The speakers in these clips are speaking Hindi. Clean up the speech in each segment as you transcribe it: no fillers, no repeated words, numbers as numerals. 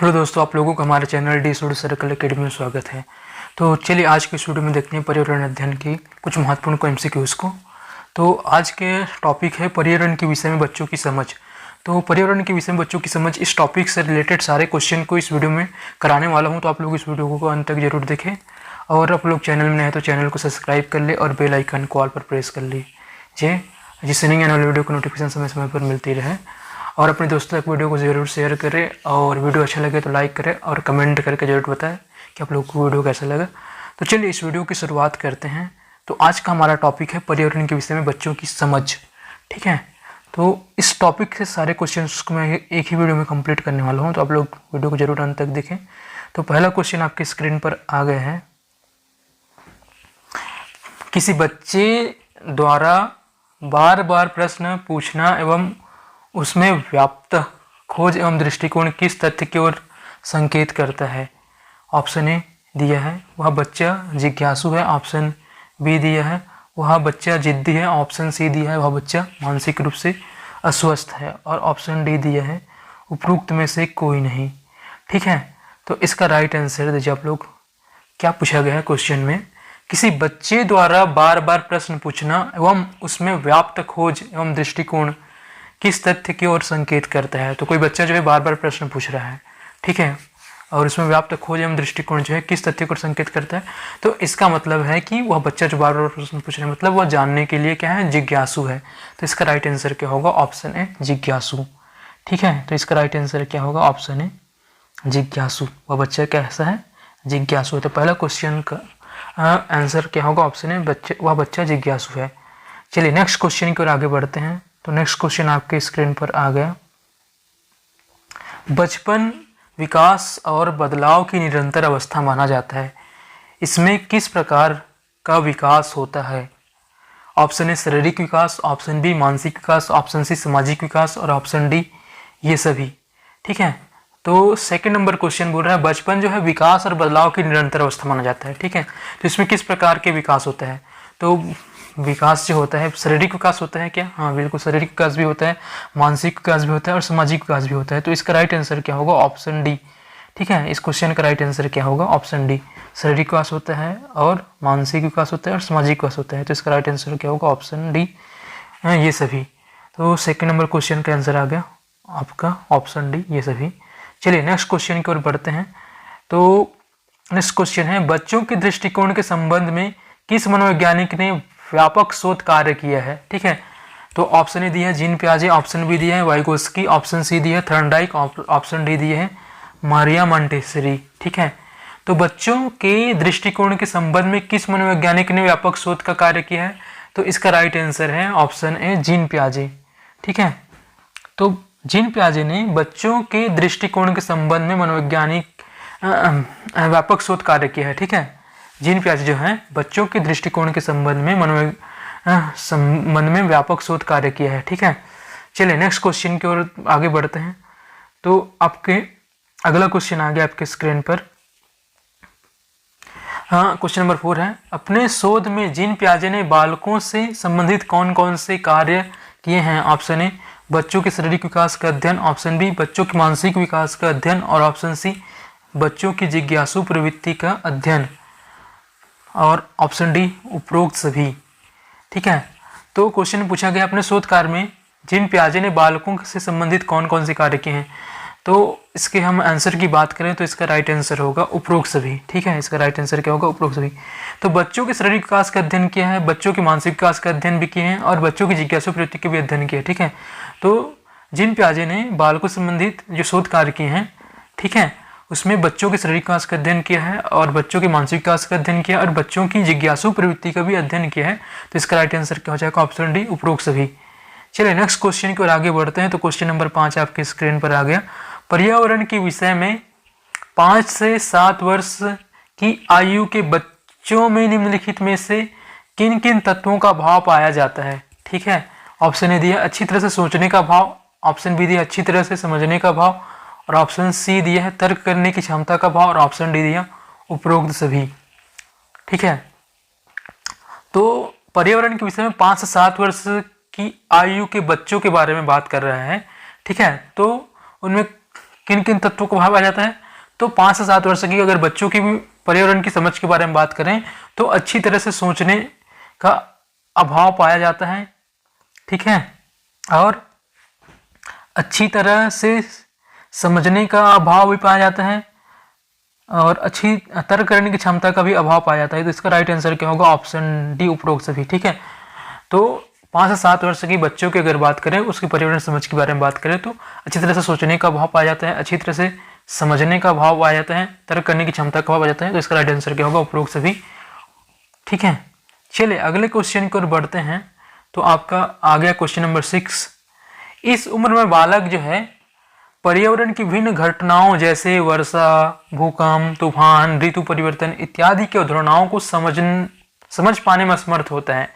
हेलो दोस्तों, आप लोगों का हमारे channel D study circle academy में स्वागत है। तो चलिए आज के इस वीडियो में देखते हैं पर्यावरण अध्ययन की कुछ महत्वपूर्ण एमसीक्यूज़ को। तो आज के टॉपिक है पर्यावरण के विषय में बच्चों की समझ। तो पर्यावरण के विषय में बच्चों की समझ, इस टॉपिक से रिलेटेड सारे क्वेश्चन को इस वीडियो में कराने वाला हूँ। तो आप लोग इस वीडियो को अंत तक जरूर देखें और आप लोग चैनल में नए हैं तो चैनल को सब्सक्राइब कर ले और बेल आइकन को ऑल पर प्रेस कर लीजिए, जिससे नहीं आने वाले वीडियो को नोटिफिकेशन समय समय पर मिलती रहे। और अपने दोस्तों तक वीडियो को ज़रूर शेयर करें और वीडियो अच्छा लगे तो लाइक करें और कमेंट करके ज़रूर बताएं कि आप लोगों को वीडियो कैसा लगा। तो चलिए इस वीडियो की शुरुआत करते हैं। तो आज का हमारा टॉपिक है पर्यावरण के विषय में बच्चों की समझ। ठीक है, तो इस टॉपिक से सारे क्वेश्चंस को मैं एक ही वीडियो में कंप्लीट करने वाला हूँ, तो आप लोग वीडियो को जरूर अंत तक देखें। तो पहला क्वेश्चन आपके स्क्रीन पर आ गया है। किसी बच्चे द्वारा बार बार प्रश्न पूछना एवं उसमें व्याप्त खोज एवं दृष्टिकोण किस तथ्य की ओर संकेत करता है? ऑप्शन ए दिया है, वह बच्चा जिज्ञासु है। ऑप्शन बी दिया है, वह बच्चा जिद्दी है। ऑप्शन सी दिया है, वह बच्चा मानसिक रूप से अस्वस्थ है। और ऑप्शन डी दिया है, उपरोक्त में से कोई नहीं। ठीक है, तो इसका राइट आंसर दीजिए आप लोग। क्या पूछा गया है क्वेश्चन में? किसी बच्चे द्वारा बार बार प्रश्न पूछना एवं उसमें व्याप्त खोज एवं दृष्टिकोण किस तथ्य की ओर संकेत करता है? तो कोई बच्चा जो है बार बार प्रश्न पूछ रहा है, ठीक है, और उसमें व्याप्त खोज एवं दृष्टिकोण जो है किस तथ्य को संकेत करता है? तो इसका मतलब है कि वह बच्चा जो बार बार प्रश्न पूछ रहा है मतलब वह जानने के लिए क्या है, जिज्ञासु है। तो इसका राइट आंसर क्या होगा? ऑप्शन ए जिज्ञासु। ठीक है, तो इसका राइट आंसर क्या होगा? ऑप्शन ए जिज्ञासु। वह बच्चा कैसा है? जिज्ञासु है। तो पहला क्वेश्चन का आंसर क्या होगा? ऑप्शन ए वह बच्चा जिज्ञासु है। चलिए नेक्स्ट क्वेश्चन की ओर आगे बढ़ते हैं। तो नेक्स्ट क्वेश्चन आपके स्क्रीन पर आ गया। बचपन विकास और बदलाव की निरंतर अवस्था माना जाता है। इसमें किस प्रकार का विकास होता है? ऑप्शन ए शारीरिक विकास, ऑप्शन बी मानसिक विकास, ऑप्शन सी सामाजिक विकास और ऑप्शन डी ये सभी। ठीक है, तो सेकंड नंबर क्वेश्चन बोल रहा है बचपन जो है विकास और बदलाव की निरंतर अवस्था माना जाता है। ठीक है, तो इसमें किस प्रकार के विकास होता है? तो विकास जो होता है, शारीरिक विकास होता है क्या? हाँ बिल्कुल, शारीरिक विकास भी होता है, मानसिक विकास भी होता है और सामाजिक विकास भी होता है। तो इसका राइट आंसर क्या होगा? Option D. ठीक है, इस क्वेश्चन का राइट आंसर क्या होगा? Option D. शारीरिक विकास होता है और मानसिक विकास होता है और सामाजिक विकास होता है। तो इसका राइट आंसर क्या होगा? ऑप्शन डी, ये सभी। तो सेकेंड नंबर क्वेश्चन का आंसर आ गया आपका ऑप्शन डी, ये सभी। चलिए नेक्स्ट क्वेश्चन की ओर बढ़ते हैं। तो नेक्स्ट क्वेश्चन है, बच्चों के दृष्टिकोण के संबंध में किस मनोवैज्ञानिक ने व्यापक शोध कार्य किया है? ठीक है, तो ऑप्शन ए दिया है जीन पियाजे, ऑप्शन बी दिया है वाइगोस्की, ऑप्शन सी दिया है थॉर्नडाइक, ऑप्शन डी दिया है मारिया मोंटेसरी। ठीक है, तो बच्चों के दृष्टिकोण के संबंध में किस मनोवैज्ञानिक ने व्यापक शोध का कार्य किया है? तो इसका राइट आंसर है ऑप्शन ए जीन पियाजे। ठीक है, तो जीन पियाजे ने बच्चों के दृष्टिकोण के संबंध में मनोवैज्ञानिक व्यापक शोध कार्य किया है। ठीक है, जीन पियाजे जो है बच्चों के दृष्टिकोण के संबंध में व्यापक शोध कार्य किया है। ठीक है, चलिए नेक्स्ट क्वेश्चन की ओर आगे बढ़ते हैं। तो आपके अगला क्वेश्चन आ गया आपके स्क्रीन पर। हाँ, क्वेश्चन नंबर 4 है, अपने शोध में जीन पियाजे ने बालकों से संबंधित कौन कौन से कार्य किए हैं? ऑप्शन ए बच्चों के शारीरिक विकास का अध्ययन, ऑप्शन बी बच्चों के मानसिक विकास का अध्ययन और ऑप्शन सी बच्चों की जिज्ञासु प्रवृत्ति का अध्ययन और ऑप्शन डी उपरोक्त सभी। ठीक है, तो क्वेश्चन पूछा गया अपने शोध कार्य में जीन पियाजे ने बालकों से संबंधित कौन कौन से कार्य किए हैं? तो इसके हम आंसर की बात करें तो इसका राइट आंसर होगा उपरोक्त सभी। ठीक है, इसका राइट आंसर क्या होगा? उपरोक्त सभी। तो बच्चों के शारीरिक विकास का अध्ययन किया है, बच्चों के मानसिक विकास का अध्ययन भी किए हैं और बच्चों की जिज्ञासु प्रवृत्ति के भी अध्ययन किया है। ठीक है, तो जीन पियाजे ने बालकों से संबंधित जो शोध कार्य किए हैं, ठीक है, उसमें बच्चों के शारीरिक विकास का अध्ययन किया है और बच्चों के मानसिक विकास का अध्ययन किया और बच्चों की जिज्ञासु प्रवृत्ति का भी अध्ययन किया है। तो इसका राइट आंसर क्या हो जाएगा? ऑप्शन डी उपरोक्त सभी। चलिए नेक्स्ट क्वेश्चन की ओर आगे बढ़ते हैं। तो क्वेश्चन नंबर 5 आपके स्क्रीन पर आ गया। पर्यावरण के विषय में 5 से 7 वर्ष की आयु के बच्चों में निम्नलिखित में से किन किन तत्वों का भाव पाया जाता है? ठीक है, ऑप्शन ए दिया अच्छी तरह से सोचने का भाव, ऑप्शन बी दिया अच्छी तरह से समझने का भाव और ऑप्शन सी दिया है तर्क करने की क्षमता का भाव और ऑप्शन डी दिया उपरोक्त सभी। ठीक है, तो पर्यावरण के विषय में 5 से 7 वर्ष की आयु के बच्चों के बारे में बात कर रहा है। ठीक है, तो उनमें किन किन तत्वों का अभाव आ जाता है? तो 5 से 7 वर्ष की अगर बच्चों की भी पर्यावरण की समझ के बारे में बात करें तो अच्छी तरह से सोचने का अभाव पाया जाता है, ठीक है, और अच्छी तरह से समझने का अभाव भी पाया जाता है और अच्छी तर्क करने की क्षमता का भी अभाव पाया जाता है। तो इसका राइट आंसर क्या होगा? ऑप्शन डी, उपरोक्त सभी, ठीक है। तो 5 से 7 वर्ष की बच्चों की अगर बात करें, उसकी पर्यावरण समझ के बारे में बात करें तो अच्छी तरह से सोचने का अभाव पाया जाता है, अच्छी तरह से समझने का अभाव पाया जाता है, तर्क करने की क्षमता का अभाव पाया जाता है। तो इसका राइट आंसर क्या होगा? उपरोक्त सभी, ठीक है। चलिए अगले क्वेश्चन की ओर बढ़ते हैं। तो आपका आ गया क्वेश्चन नंबर 6। इस उम्र में बालक जो है पर्यावरण की विभिन्न घटनाओं जैसे वर्षा, भूकंप, तूफान, ऋतु परिवर्तन इत्यादि के अवधारणाओं को समझ पाने में असमर्थ होता है,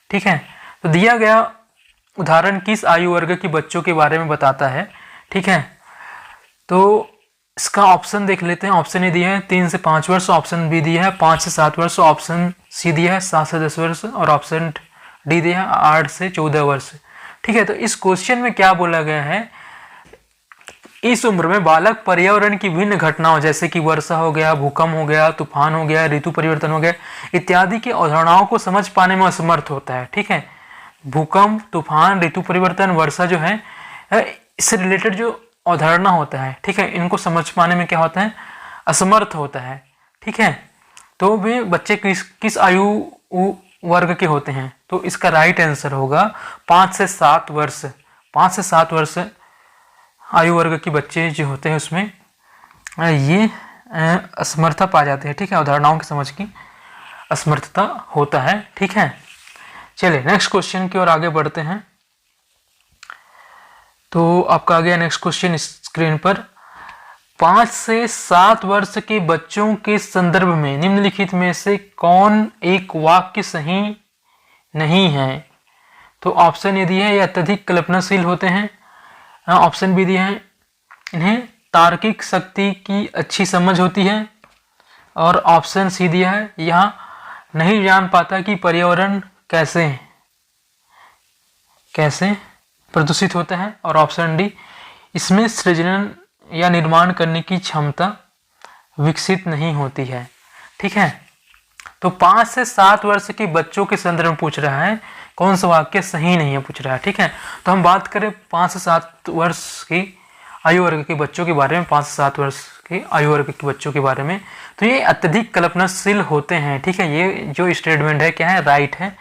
ठीक है। तो दिया गया उदाहरण किस आयु वर्ग के बच्चों के बारे में बताता है, ठीक है। तो इसका ऑप्शन देख लेते हैं। ऑप्शन ए दिया है 3 से 5 वर्ष, ऑप्शन बी दिया है 5 से 7 वर्ष, ऑप्शन सी दिया है 7 से 10 वर्ष और ऑप्शन डी दिया है 8 से 14 वर्ष, ठीक है। तो इस क्वेश्चन में क्या बोला गया है? इस उम्र में बालक पर्यावरण की विभिन्न घटनाओं जैसे कि वर्षा हो गया, भूकंप हो गया, तूफान हो गया, ऋतु परिवर्तन हो गया इत्यादि की अवधारणाओं को समझ पाने में असमर्थ होता है, ठीक है। भूकंप, तूफान, ऋतु परिवर्तन, वर्षा जो है इससे रिलेटेड जो अवधारणा होता है, ठीक है, इनको समझ पाने में क्या होता है? असमर्थ होता है, ठीक है। तो वे बच्चे किस आयु वर्ग के होते हैं? तो इसका राइट आंसर होगा 5 से 7 वर्ष। 5 से 7 वर्ष आयु वर्ग के बच्चे जो होते हैं उसमें ये असमर्थता पा जाते हैं, ठीक है, अवधारणाओं की समझ की असमर्थता होता है, ठीक है। चलिए नेक्स्ट क्वेश्चन की ओर आगे बढ़ते हैं। तो आपका आ गया नेक्स्ट क्वेश्चन स्क्रीन पर। 5 से 7 वर्ष के बच्चों के संदर्भ में निम्नलिखित में से कौन एक वाक्य सही नहीं है? तो ऑप्शन ए दिया है ये अत्यधिक कल्पनाशील होते हैं, ऑप्शन बी दिया है इन्हें तार्किक शक्ति की अच्छी समझ होती है और ऑप्शन सी दिया है यह नहीं जान पाता कि पर्यावरण कैसे प्रदूषित होता है और ऑप्शन डी इसमें सृजन या निर्माण करने की क्षमता विकसित नहीं होती है, ठीक है। तो 5 से 7 वर्ष के बच्चों के संदर्भ में पूछ रहा है कौन सा वाक्य सही नहीं है पूछ रहा है, ठीक है। तो हम बात करें 5 से 7 वर्ष की आयु वर्ग के बच्चों के बारे में, 5 से 7 वर्ष के आयु वर्ग के बच्चों के बारे में, तो ये अत्यधिक कल्पनाशील होते हैं, ठीक है। ये जो स्टेटमेंट है क्या है? राइट है।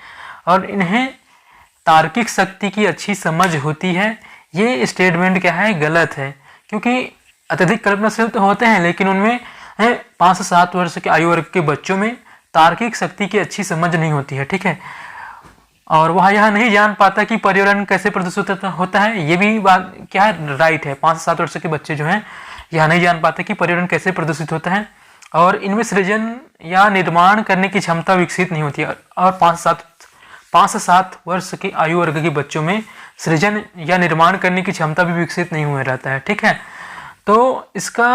और इन्हें तार्किक शक्ति की अच्छी समझ होती है, ये स्टेटमेंट क्या है? गलत है, क्योंकि अत्यधिक कल्पनाशील तो होते हैं लेकिन उनमें 5 से 7 वर्ष के आयु वर्ग के बच्चों में तार्किक शक्ति की अच्छी समझ नहीं होती है, ठीक है। और वह यह नहीं जान पाता कि पर्यावरण कैसे प्रदूषित होता है, ये भी बात क्या है? राइट है। 5 से 7 वर्ष के बच्चे जो हैं यह नहीं जान पाते कि पर्यावरण कैसे प्रदूषित होता है और इनमें सृजन या निर्माण करने की क्षमता विकसित नहीं होती है। और 5 से 7 वर्ष की आयु वर्ग के बच्चों में सृजन या निर्माण करने की क्षमता भी विकसित नहीं हुआ रहता है, ठीक है। तो इसका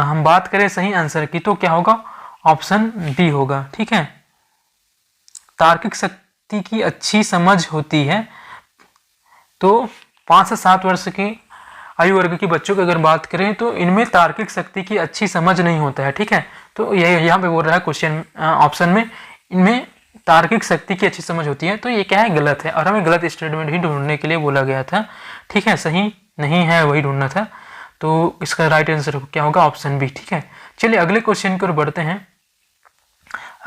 हम बात करें सही आंसर की तो क्या होगा? ऑप्शन बी होगा, ठीक है। तार्किक शक्ति की अच्छी समझ होती है। तो 5 से 7 वर्ष की आयु वर्ग के बच्चों की अगर बात करें तो इनमें तार्किक शक्ति की अच्छी समझ नहीं होता है, ठीक है। तो ये यहाँ पे बोल रहा है क्वेश्चन ऑप्शन में इनमें तार्किक शक्ति की अच्छी समझ होती है, तो ये क्या है? गलत है। और हमें गलत स्टेटमेंट ही ढूंढने के लिए बोला गया था, ठीक है, सही नहीं है वही ढूंढना था। तो इसका राइट आंसर क्या होगा? ऑप्शन बी, ठीक है। चलिए अगले क्वेश्चन की ओर बढ़ते हैं।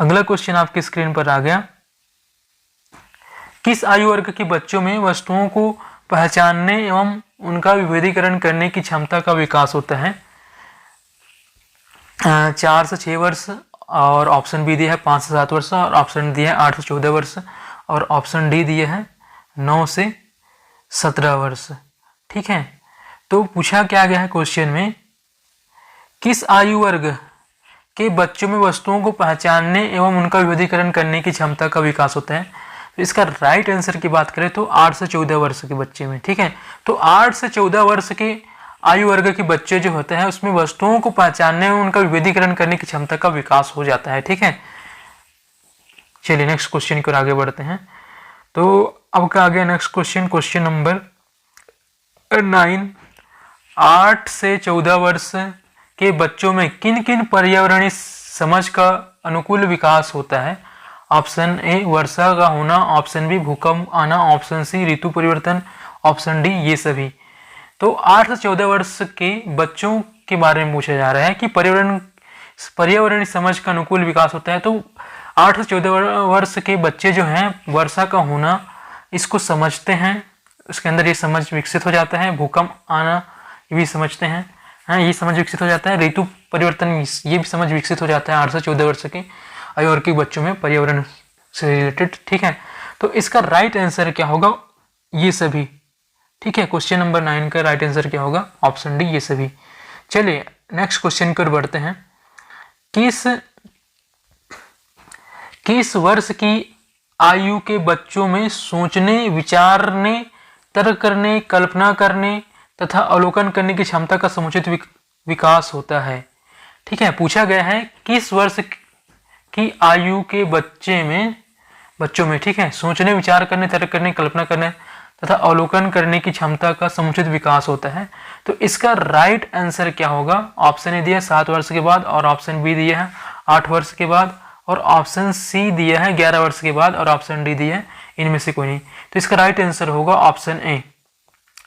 अगला क्वेश्चन आपकी स्क्रीन पर आ गया। किस आयु वर्ग के बच्चों में वस्तुओं को पहचानने एवं उनका विभेदीकरण करने की क्षमता का विकास होता है? 4 से 6 वर्ष और ऑप्शन बी दिया है 5 से 7 वर्ष और ऑप्शन दिया है 8 से 14 वर्ष और ऑप्शन डी दिया है 9 से 17 वर्ष, ठीक है। तो पूछा क्या गया है क्वेश्चन में? किस आयु वर्ग के बच्चों में वस्तुओं को पहचानने एवं उनका विभेदीकरण करने की क्षमता का विकास होता है? तो इसका राइट आंसर की बात करें तो 8 से 14 वर्ष के बच्चे में, ठीक है। तो 8 से 14 वर्ष के आयु वर्ग के बच्चे जो होते हैं उसमें वस्तुओं को पहचानने में उनका विभेदीकरण करने की क्षमता का विकास हो जाता है, ठीक है। चलिए नेक्स्ट क्वेश्चन की ओर आगे बढ़ते हैं। तो अब का आ गया नेक्स्ट क्वेश्चन, क्वेश्चन नंबर 9। 8 से 14 वर्ष के बच्चों में किन किन पर्यावरणीय समझ का अनुकूल विकास होता है? ऑप्शन ए वर्षा का होना, ऑप्शन बी भूकंप आना, ऑप्शन सी ऋतु परिवर्तन, ऑप्शन डी ये सभी। तो 8 से 14 वर्ष के बच्चों के बारे में पूछा जा रहा है कि पर्यावरणीय समझ का अनुकूल विकास होता है। तो 8 से 14 वर्ष के बच्चे जो हैं वर्षा का होना इसको समझते हैं, उसके अंदर ये समझ विकसित हो जाता है। भूकंप आना ये भी समझते हैं, ये समझ विकसित हो जाता है। ऋतु परिवर्तन ये भी समझ विकसित हो जाता है 8 से 14 वर्ष के आयु वर्ग के बच्चों में पर्यावरण से रिलेटेड। ठीक है, तो इसका राइट आंसर क्या होगा? ये सभी। ठीक है, क्वेश्चन नंबर 9 का राइट आंसर क्या होगा? ऑप्शन डी ये सभी। चलिए नेक्स्ट क्वेश्चन की ओर बढ़ते हैं। किस वर्ष की आयु के बच्चों में सोचने, विचारने, तर्क करने, कल्पना करने तथा अवलोकन करने की क्षमता का समुचित विकास होता है? ठीक है, पूछा गया है किस वर्ष की आयु के बच्चों में ठीक है सोचने, विचार करने, तर्क करने, कल्पना करने तथा अवलोकन करने की क्षमता का समुचित विकास होता है। तो इसका राइट आंसर क्या होगा? ऑप्शन ए दिया 7 वर्ष के बाद, और ऑप्शन बी दिया है 8 वर्ष के बाद, और ऑप्शन सी दिया है 11 वर्ष के बाद, और ऑप्शन डी दिया है इनमें से कोई नहीं। तो इसका राइट आंसर होगा ऑप्शन ए।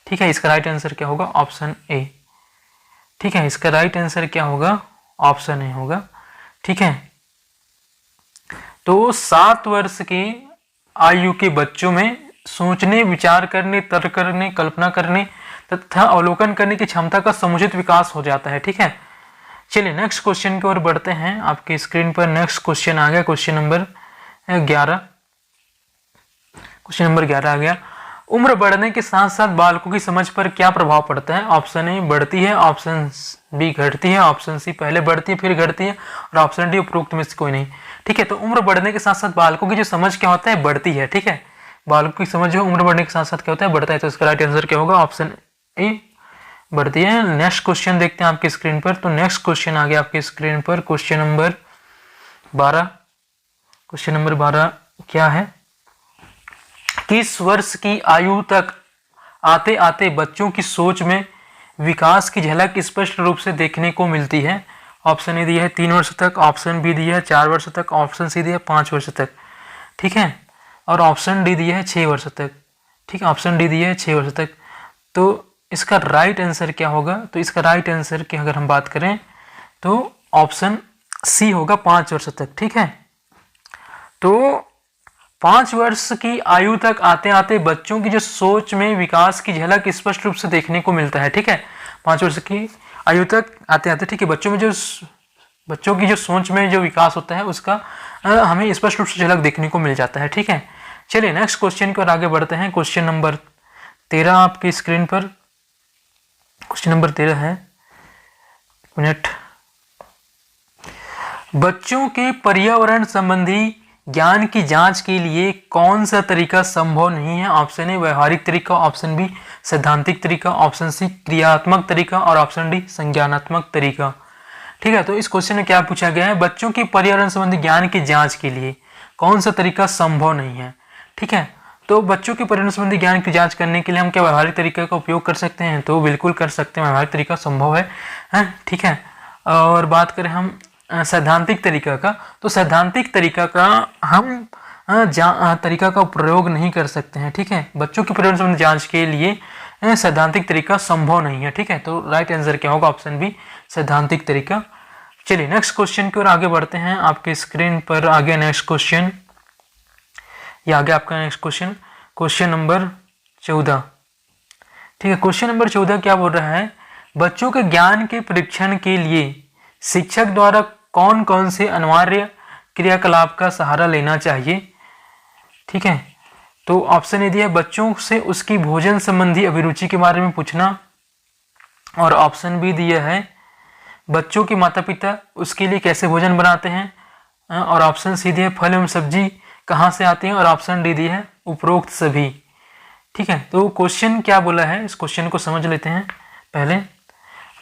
ठीक है, इसका राइट आंसर क्या होगा? Option A. ठीक है, इसका राइट आंसर क्या होगा? ऑप्शन ए होगा। ठीक है, तो 7 वर्ष की आयु के बच्चों में सोचने, विचार करने, तर्क करने, कल्पना करने तथा अवलोकन करने की क्षमता का समुचित विकास हो जाता है। ठीक है, चलिए नेक्स्ट क्वेश्चन की ओर बढ़ते हैं। आपके स्क्रीन पर नेक्स्ट क्वेश्चन आ गया, क्वेश्चन नंबर 11। क्वेश्चन नंबर 11 आ गया। उम्र बढ़ने के साथ साथ बालकों की समझ पर क्या प्रभाव पड़ता है? ऑप्शन ए बढ़ती है, ऑप्शन बी घटती है, ऑप्शन सी पहले बढ़ती है फिर घटती है, और ऑप्शन डी उपरोक्त में से कोई नहीं। ठीक है, तो उम्र बढ़ने के साथ साथ बालकों की जो समझ क्या होता है? बढ़ती है। ठीक है, बालकों की समझ जो उम्र बढ़ने के साथ साथ क्या होता है? बढ़ता है। तो इसका राइट आंसर क्या होगा? ऑप्शन ए बढ़ती है। नेक्स्ट क्वेश्चन देखते हैं आपके स्क्रीन पर। तो नेक्स्ट क्वेश्चन आ गया आपके स्क्रीन पर, क्वेश्चन नंबर 12। क्वेश्चन नंबर 12 क्या है? किस वर्ष की आयु तक आते आते बच्चों की सोच में विकास की झलक स्पष्ट रूप से देखने को मिलती है? ऑप्शन ए दिया है 3 वर्ष तक, ऑप्शन बी दिया है 4 वर्ष तक, ऑप्शन सी दिया है 5 वर्ष तक। ठीक है, और ऑप्शन डी दिया है 6 वर्ष तक। ठीक है, ऑप्शन डी दिया है 6 वर्ष तक। तो इसका राइट आंसर क्या होगा? तो इसका राइट आंसर की अगर हम बात करें तो ऑप्शन सी होगा 5 वर्ष तक। ठीक है, तो 5 वर्ष की आयु तक आते आते बच्चों की जो सोच में विकास की झलक स्पष्ट रूप से देखने को मिलता है। ठीक है, 5 वर्ष की आयु तक आते आते ठीक है बच्चों की जो सोच में जो विकास होता है उसका हमें स्पष्ट रूप से झलक देखने को मिल जाता है। ठीक है, चलिए नेक्स्ट क्वेश्चन की ओर आगे बढ़ते हैं। क्वेश्चन नंबर 13 आपकी स्क्रीन पर। क्वेश्चन नंबर 13 है, मिनट। बच्चों के पर्यावरण संबंधी ज्ञान की जांच के लिए कौन सा तरीका संभव नहीं है? ऑप्शन ए व्यवहारिक तरीका, ऑप्शन बी सैद्धांतिक तरीका, ऑप्शन सी क्रियात्मक तरीका, और ऑप्शन डी संज्ञानात्मक तरीका। ठीक है, तो इस क्वेश्चन में क्या पूछा गया है? बच्चों की पर्यावरण संबंधी ज्ञान की जांच के लिए कौन सा तरीका संभव नहीं है? ठीक है, तो बच्चों के पर्यावरण संबंधी ज्ञान की जांच करने के लिए हम क्या व्यवहारिक तरीके का उपयोग कर सकते हैं? तो बिल्कुल कर सकते हैं, व्यवहारिक तरीका संभव है। ठीक है, और बात करें हम सैद्धांतिक तरीका का, तो सैद्धांतिक तरीका का हम तरीका का प्रयोग नहीं कर सकते हैं। ठीक है, बच्चों की पर्यावरण संबंधी जांच के लिए सैद्धांतिक तरीका संभव नहीं है। ठीक है, तो राइट आंसर क्या होगा? ऑप्शन बी सैद्धांतिक तरीका। चलिए नेक्स्ट क्वेश्चन की ओर आगे बढ़ते हैं। आपके स्क्रीन पर आगे नेक्स्ट क्वेश्चन, ये आगे आपका नेक्स्ट क्वेश्चन, क्वेश्चन नंबर 14। ठीक है, क्वेश्चन नंबर 14 क्या बोल रहा है? बच्चों के ज्ञान के परीक्षण के लिए शिक्षक द्वारा कौन कौन से अनिवार्य क्रियाकलाप का सहारा लेना चाहिए? ठीक है, तो ऑप्शन ए दिया है बच्चों से उसकी भोजन संबंधी अभिरुचि के बारे में पूछना, और ऑप्शन बी दिया है बच्चों के माता पिता उसके लिए कैसे भोजन बनाते हैं, और ऑप्शन सी दिया है फल एवं सब्जी कहाँ से आते हैं, और ऑप्शन डी दिया है उपरोक्त सभी। ठीक है, तो क्वेश्चन क्या बोला है इस क्वेश्चन को समझ लेते हैं पहले।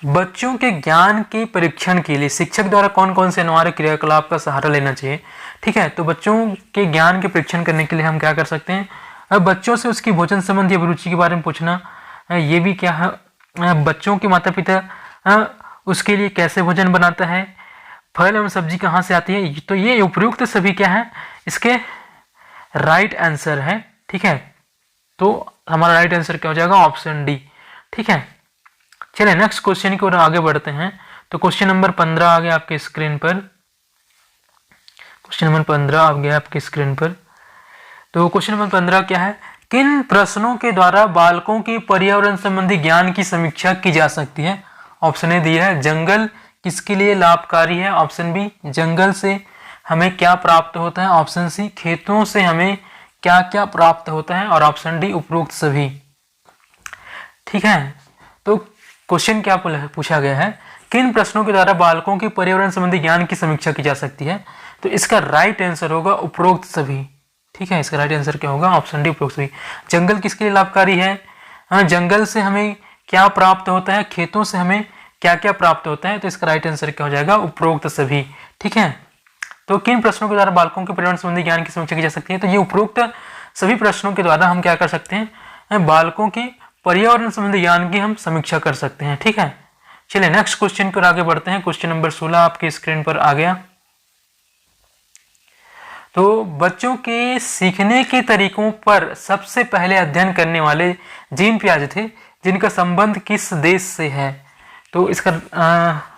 बच्चों के ज्ञान के परीक्षण के लिए शिक्षक द्वारा कौन कौन से अनिवार्य क्रियाकलाप का सहारा लेना चाहिए? ठीक है, तो बच्चों के ज्ञान के परीक्षण करने के लिए हम क्या कर सकते हैं? बच्चों से उसकी भोजन संबंधी अभिरुचि के बारे में पूछना, ये भी क्या है बच्चों के माता पिता उसके लिए कैसे भोजन बनाता है, फल एवं सब्जी कहाँ से आती है। तो ये उपयुक्त सभी क्या है, इसके राइट आंसर है। ठीक है, तो हमारा राइट आंसर क्या हो जाएगा, ऑप्शन डी। ठीक है, चलिए नेक्स्ट क्वेश्चन की ओर आगे बढ़ते हैं। तो क्वेश्चन नंबर 15 आ गया आपके स्क्रीन पर। क्वेश्चन नंबर 15 आ गया आपके स्क्रीन पर। तो क्वेश्चन नंबर 15 क्या है, किन प्रश्नों के द्वारा बालकों के पर्यावरण संबंधी ज्ञान की समीक्षा की जा सकती है। ऑप्शन ए दिया है, जंगल किसके लिए लाभकारी है। ऑप्शन बी, जंगल से हमें क्या प्राप्त होता है। ऑप्शन सी, खेतों से हमें क्या क्या प्राप्त होता है। और ऑप्शन डी, उपरोक्त सभी। ठीक है, तो क्वेश्चन क्या पूछा गया है, किन प्रश्नों के द्वारा बालकों के पर्यावरण संबंधी ज्ञान की समीक्षा की जा सकती है। तो इसका राइट आंसर होगा उपरोक्त सभी। ठीक है, इसका राइट आंसर क्या होगा, ऑप्शन डी, उपरोक्त सभी। जंगल किसके लिए लाभकारी है, जंगल से हमें क्या प्राप्त होता है, खेतों से हमें क्या क्या प्राप्त होता है। तो इसका राइट आंसर क्या हो जाएगा, उपरोक्त सभी। ठीक है, तो किन प्रश्नों के द्वारा बालकों के पर्यावरण संबंधी ज्ञान की समीक्षा की जा सकती है। तो ये उपरोक्त सभी प्रश्नों के द्वारा हम क्या कर सकते हैं, बालकों के पर्यावरण संबंधी ज्ञान की हम समीक्षा कर सकते हैं। ठीक है, चलिए नेक्स्ट क्वेश्चन की ओर आगे बढ़ते हैं। क्वेश्चन नंबर 16 आपके स्क्रीन पर आ गया। तो बच्चों के सीखने के तरीकों पर सबसे पहले अध्ययन करने वाले जीन पियाजे थे, जिनका संबंध किस देश से है। तो इसका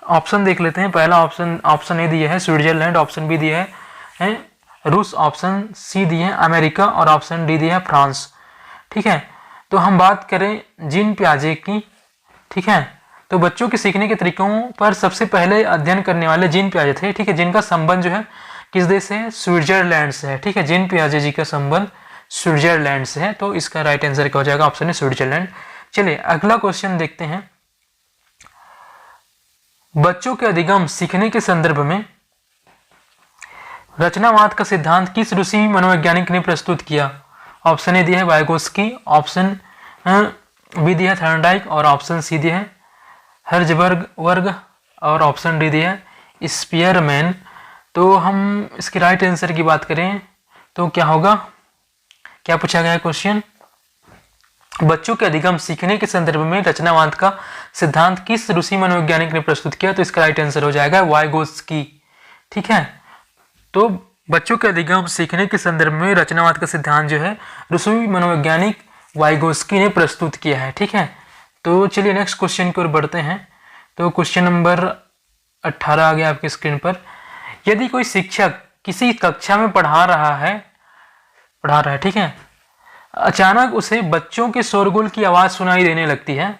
ऑप्शन देख लेते हैं। पहला ऑप्शन ए दिया है स्विट्जरलैंड, ऑप्शन बी दिया है रूस, ऑप्शन सी दिया है अमेरिका और ऑप्शन डी दिया है फ्रांस। ठीक है, तो हम बात करें जीन पियाजे की। ठीक है, तो बच्चों के सीखने के तरीकों पर सबसे पहले अध्ययन करने वाले जीन पियाजे थे। ठीक है, जिनका संबंध जो है किस देश से है, स्विट्जरलैंड से है। ठीक है, जीन पियाजे जी का संबंध स्विट्जरलैंड से है। तो इसका राइट आंसर क्या हो जाएगा, ऑप्शन है स्विट्जरलैंड। चलिए अगला क्वेश्चन देखते हैं। बच्चों के अधिगम सीखने के संदर्भ में रचनावाद का सिद्धांत किस रूसी मनोवैज्ञानिक ने प्रस्तुत किया। ऑप्शन ए दिया है वाइगोस्की, ऑप्शन बी दिया है थॉर्नडाइक और ऑप्शन सी दिया है हर्जबर्ग और ऑप्शन डी दिया है स्पीयरमैन। तो हम इसके राइट आंसर की बात करें तो क्या होगा, क्या पूछा गया है क्वेश्चन, बच्चों के अधिगम सीखने के संदर्भ में रचनावाद का सिद्धांत किस रूसी मनोवैज्ञानिक ने प्रस्तुत किया। तो इसका राइट आंसर हो जाएगा वाइगोस्की। ठीक है, तो बच्चों के अधिगम सीखने के संदर्भ में रचनावाद का सिद्धांत जो है रूसी मनोवैज्ञानिक वाइगोस्की ने प्रस्तुत किया है। ठीक है, तो चलिए नेक्स्ट क्वेश्चन की ओर बढ़ते हैं। तो क्वेश्चन नंबर 18 आ गया आपके स्क्रीन पर। यदि कोई शिक्षक किसी कक्षा में पढ़ा रहा है, ठीक है, अचानक उसे बच्चों के शोरगुल की आवाज सुनाई देने लगती है,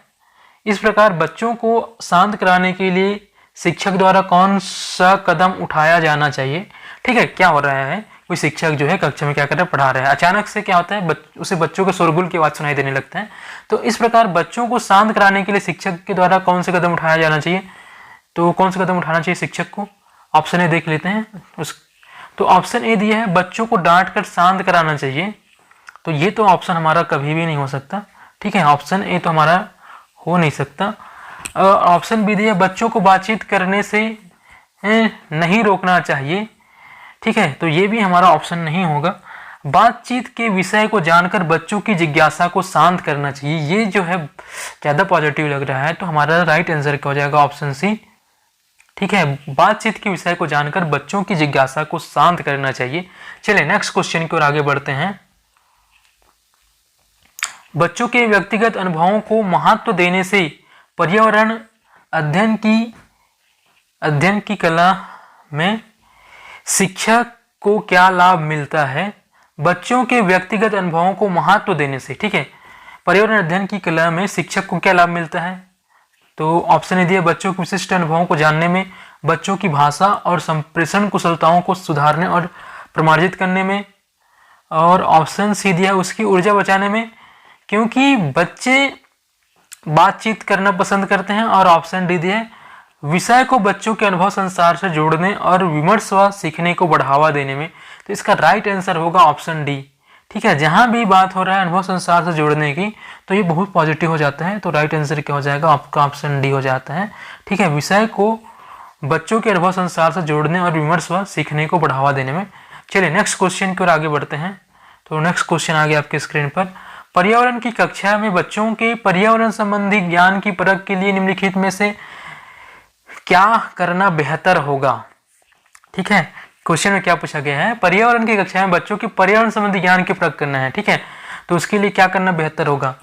इस प्रकार बच्चों को शांत कराने के लिए शिक्षक द्वारा कौन सा कदम उठाया जाना चाहिए। ठीक है, क्या हो रहा है, कोई शिक्षक जो है कक्षा में क्या कर रहा है, पढ़ा रहा है, अचानक से क्या होता है, उसे बच्चों के शोरगुल की आवाज सुनाई देने लगता है। तो इस प्रकार बच्चों को शांत कराने के लिए शिक्षक के द्वारा कौन से कदम उठाया जाना चाहिए। तो कौन से कदम उठाना चाहिए शिक्षक को, ऑप्शन ए देख लेते हैं। तो ऑप्शन ए दिया है बच्चों को डांट कर शांत कराना चाहिए। तो ये तो ऑप्शन हमारा कभी भी नहीं हो सकता। ठीक है, ऑप्शन ए तो हमारा हो नहीं सकता। ऑप्शन बी दिया बच्चों को बातचीत करने से नहीं रोकना चाहिए। ठीक है, तो ये भी हमारा ऑप्शन नहीं होगा। बातचीत के विषय को जानकर बच्चों की जिज्ञासा को शांत करना चाहिए, ये जो है ज़्यादा पॉजिटिव लग रहा है। तो हमारा राइट आंसर क्या हो जाएगा, ऑप्शन सी। ठीक है, बातचीत के विषय को जानकर बच्चों की जिज्ञासा को शांत करना चाहिए। चलिए नेक्स्ट क्वेश्चन की ओर आगे बढ़ते हैं। बच्चों के व्यक्तिगत अनुभवों को महत्व देने से पर्यावरण अध्ययन की कला में शिक्षक को क्या लाभ मिलता है। बच्चों के व्यक्तिगत अनुभवों को महत्व देने से, ठीक है, पर्यावरण अध्ययन की कला में शिक्षक को क्या लाभ मिलता है। तो ऑप्शन ए दिया बच्चों के विशिष्ट अनुभवों को जानने में, बच्चों की भाषा और संप्रेषण कुशलताओं को सुधारने और प्रमार्जित करने में, और ऑप्शन सी दिया उसकी ऊर्जा बचाने में, क्योंकि बच्चे बातचीत करना पसंद करते हैं, और ऑप्शन डी दिया विषय को बच्चों के अनुभव संसार से जोड़ने और विमर्श व सीखने को बढ़ावा देने में। तो इसका राइट आंसर होगा ऑप्शन डी। ठीक है, जहां भी बात हो रहा है अनुभव संसार से जोड़ने की, तो ये बहुत पॉजिटिव हो जाता है। तो राइट आंसर क्या हो जाएगा, आपका ऑप्शन डी हो जाता है। ठीक है, विषय को बच्चों के अनुभव संसार से जोड़ने और विमर्श व सीखने को बढ़ावा देने में। चलिए नेक्स्ट क्वेश्चन की ओर आगे बढ़ते हैं। तो नेक्स्ट क्वेश्चन आ गया आपके स्क्रीन पर। पर्यावरण की कक्षा में बच्चों के पर्यावरण संबंधी ज्ञान की परख के लिए निम्नलिखित में से क्या करना बेहतर होगा। ठीक है, क्वेश्चन में क्या पूछा गया है, पर्यावरण की कक्षा में बच्चों के पर्यावरण संबंधी ज्ञान की परख करना है। ठीक है, तो उसके लिए क्या करना बेहतर होगा।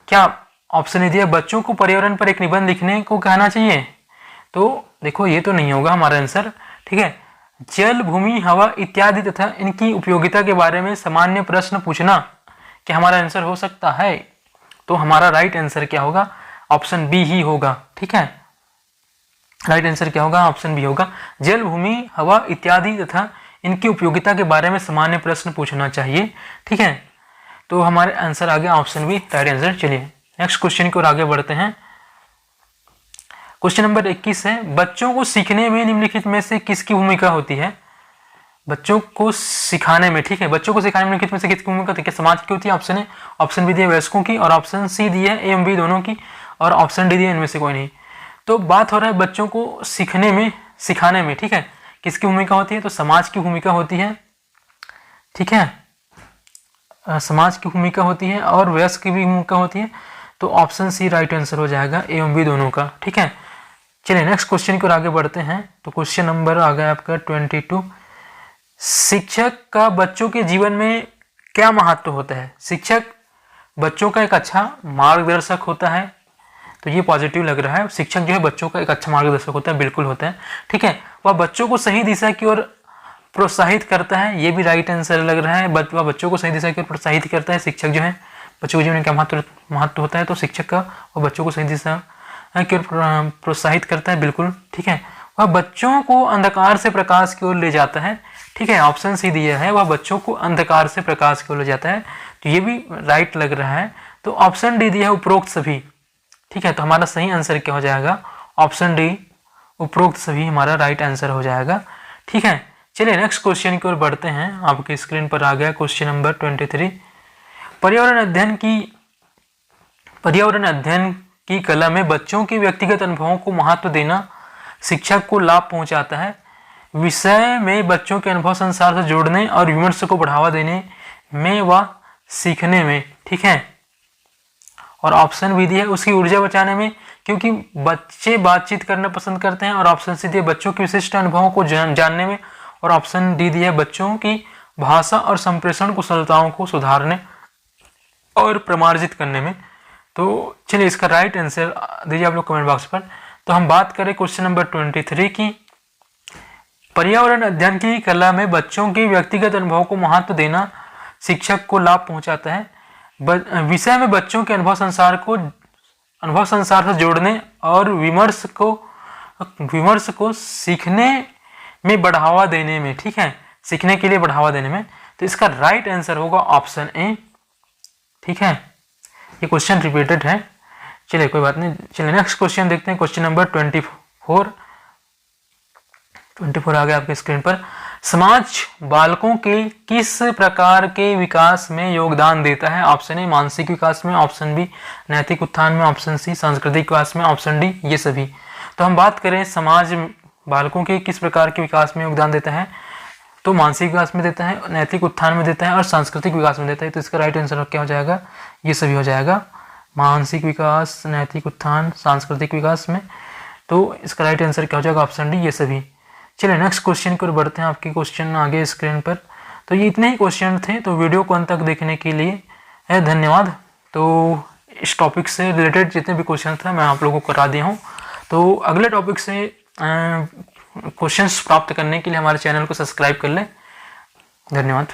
क्या ऑप्शन ए दिया, बच्चों को पर्यावरण पर एक निबंध लिखने को कहना चाहिए। तो देखो ये तो नहीं होगा हमारा आंसर। ठीक है, जल, भूमि, हवा इत्यादि तथा इनकी उपयोगिता के बारे में सामान्य प्रश्न पूछना क्या हमारा आंसर हो सकता है। तो हमारा राइट आंसर क्या होगा, ऑप्शन बी ही होगा। ठीक है, राइट आंसर क्या होगा, ऑप्शन बी होगा। जल, भूमि, हवा इत्यादि तथा इनकी उपयोगिता के बारे में सामान्य प्रश्न पूछना चाहिए। ठीक है, तो हमारे आंसर आ गया ऑप्शन बी, राइट आंसर। चलिए नेक्स्ट क्वेश्चन की ओर आगे बढ़ते हैं। क्वेश्चन नंबर 21 है, बच्चों को सीखने में निम्नलिखित में से किसकी भूमिका होती है। बच्चों को सिखाने में, ठीक है, बच्चों को सिखाने में निम्नलिखित में से किसकी भूमिका होती है। समाज की होती है, ऑप्शन ए, ऑप्शन बी दिया वयस्कों की, और ऑप्शन सी दिया ए एवं बी दोनों की, और ऑप्शन डी दिया इनमें से कोई नहीं। तो बात हो रहा है बच्चों को सीखने में, सिखाने में, ठीक है, किसकी भूमिका होती है, तो समाज की भूमिका होती है। ठीक है, समाज की भूमिका होती है और वयस्क की भी भूमिका होती है। तो ऑप्शन सी राइट आंसर हो जाएगा, ए एवं बी दोनों का। ठीक है, चलिए नेक्स्ट क्वेश्चन की ओर आगे बढ़ते हैं। तो क्वेश्चन नंबर आ गया आपका 22, शिक्षक का बच्चों के जीवन में क्या महत्व होता है। शिक्षक बच्चों का एक अच्छा मार्गदर्शक होता है, तो ये पॉजिटिव लग रहा है। शिक्षक जो है बच्चों का एक अच्छा मार्गदर्शक होता है, बिल्कुल होता है। ठीक है, वह बच्चों को सही दिशा की ओर प्रोत्साहित करता है, ये भी राइट आंसर लग रहा है। वह बच्चों को सही दिशा की ओर प्रोत्साहित करता है। शिक्षक जो है बच्चों के जीवन में क्या महत्व होता है, तो शिक्षक का वह बच्चों को सही दिशा की ओर प्रोत्साहित करता है, बिल्कुल। ठीक है, वह बच्चों को अंधकार से प्रकाश की ओर ले जाता है। ठीक है, ऑप्शन सी दिया है, वह बच्चों को अंधकार से प्रकाश की ओर ले जाता है, तो ये भी राइट लग रहा है। तो ऑप्शन डी दिया है उपरोक्त सभी। ठीक है, तो हमारा सही आंसर क्या हो जाएगा, ऑप्शन डी उपरोक्त सभी हमारा राइट आंसर हो जाएगा। ठीक है, चलिए नेक्स्ट क्वेश्चन की ओर बढ़ते हैं। आपकी स्क्रीन पर आ गया क्वेश्चन नंबर 23, पर्यावरण अध्ययन की कला में बच्चों के व्यक्तिगत अनुभवों को महत्व देना शिक्षक को लाभ पहुंचाता है। विषय में बच्चों के अनुभव संसार से जोड़ने और विमर्श को बढ़ावा देने में व सीखने में। ठीक है, और ऑप्शन बी दिया है उसकी ऊर्जा बचाने में, क्योंकि बच्चे बातचीत करना पसंद करते हैं, और ऑप्शन सी दिया बच्चों के विशिष्ट अनुभवों को जानने में, और ऑप्शन डी दिया है बच्चों की भाषा और संप्रेषण कुशलताओं को सुधारने और प्रमार्जित करने में। तो चलिए इसका राइट आंसर दीजिए आप लोग कमेंट बॉक्स पर। तो हम बात करें क्वेश्चन नंबर 23 की, पर्यावरण अध्ययन की कला में बच्चों के व्यक्तिगत अनुभव को महत्व देना शिक्षक को लाभ पहुंचाता है। विषय में बच्चों के अनुभव संसार से जोड़ने और विमर्श को सीखने में बढ़ावा देने में। ठीक है, सीखने के लिए बढ़ावा देने में। तो इसका राइट आंसर होगा ऑप्शन ए। ठीक है, ये क्वेश्चन रिपीटेड है, चलिए कोई बात नहीं। चलिए नेक्स्ट क्वेश्चन देखते हैं, क्वेश्चन नंबर 24 आ गया आपके स्क्रीन पर। समाज बालकों के किस प्रकार के विकास में योगदान देता है। ऑप्शन ए मानसिक विकास में, ऑप्शन बी नैतिक उत्थान में, ऑप्शन सी सांस्कृतिक विकास में, ऑप्शन डी ये सभी। तो हम बात करें समाज बालकों के किस प्रकार के विकास में योगदान देता है, तो मानसिक विकास में देता है, नैतिक उत्थान में देता है और सांस्कृतिक विकास में देता है। तो इसका राइट आंसर क्या हो जाएगा, ये सभी हो जाएगा, मानसिक विकास, नैतिक उत्थान, सांस्कृतिक विकास में। तो इसका राइट आंसर क्या हो जाएगा, ऑप्शन डी ये सभी। चलिए नेक्स्ट क्वेश्चन की ओर बढ़ते हैं। आपके क्वेश्चन आगे स्क्रीन पर। तो ये इतने ही क्वेश्चन थे, तो वीडियो को अंत तक देखने के लिए धन्यवाद। तो इस टॉपिक से रिलेटेड जितने भी क्वेश्चन थे मैं आप लोगों को करा दिया हूँ। तो अगले टॉपिक से क्वेश्चंस प्राप्त करने के लिए हमारे चैनल को सब्सक्राइब कर लें। धन्यवाद।